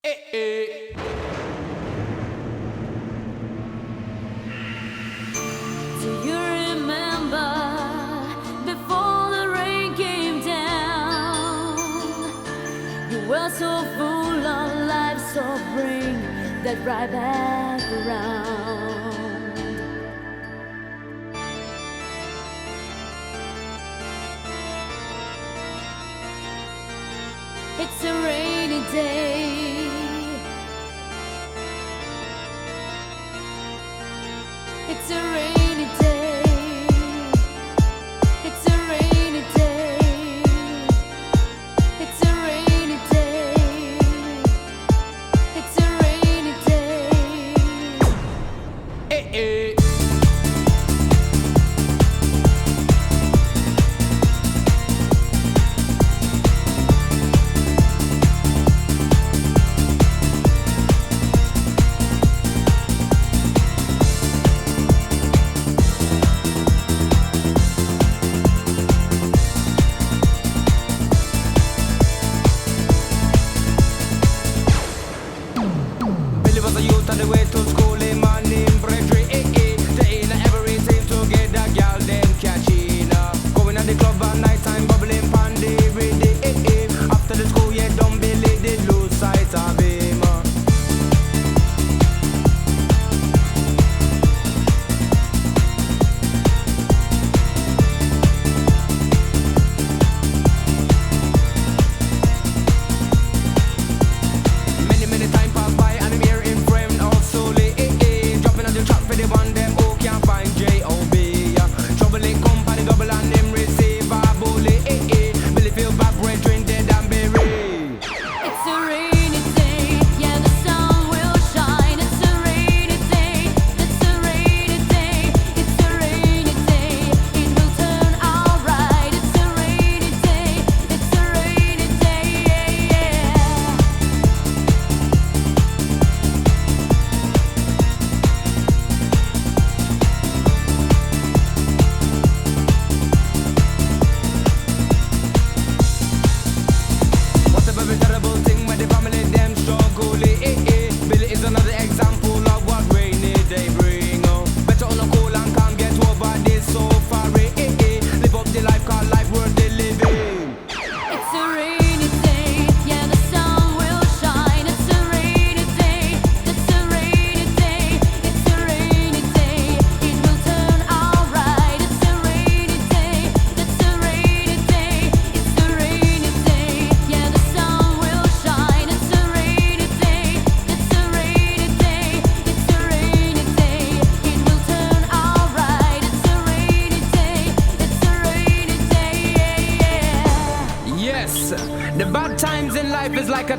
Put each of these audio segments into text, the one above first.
Do you remember before the rain came down? You were so full of life, so bring that right back around. It's a rainy day. It's a rainy day. It's a rainy day. It's a rainy day. It's a rainy day. Hey, hey.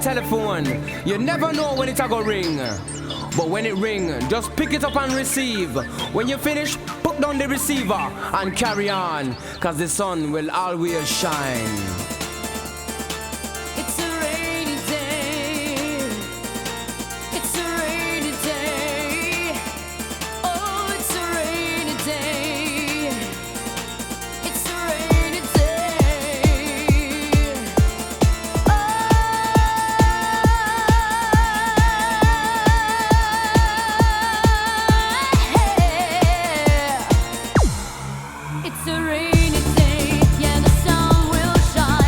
Telephone, you never know when it's a go ring, but when it ring, just pick it up and receive. When you finish, put down the receiver and carry on, cause the sun will always shine. It's a rainy day. It's a rainy day. Oh, it's a rainy day. It's a rainy day. It's a rainy day, yeah, the sun will shine.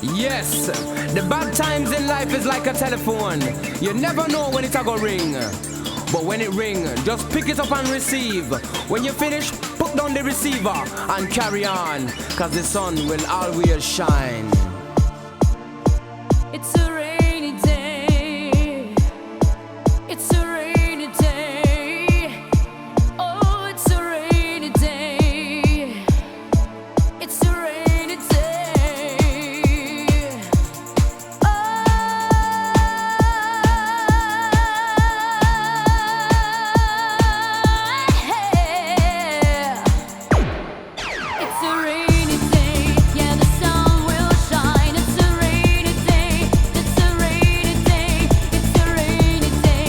Yes, the bad times in life is like a telephone. You never know when it's a go ring. But when it ring, just pick it up and receive. When you finish, put down the receiver and carry on, cause the sun will always shine. It's a rainy day. It's a rainy day. Oh, it's a rainy day. It's a rainy day. Oh, yeah. It's a rainy day. Yeah, the sun will shine. It's a rainy day. It's a rainy day. It's a rainy day.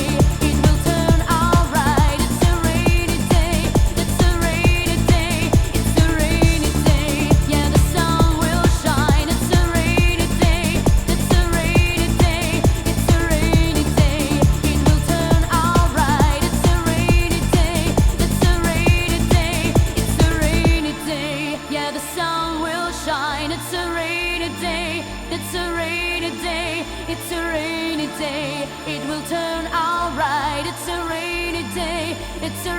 It will turn alright. It's a rainy day. It's a rainy day. It's a rainy day. Yeah, the sun will shine. It's a rainy day. It's a rainy day. It's a rainy day. It will turn alright. It's a rainy day. It's a rainy day. It's a rainy day. Yeah, the sun will shine. It's a rainy day. It's a rainy day. It's a rainy day. It will turn alright. It's a rainy day. It's a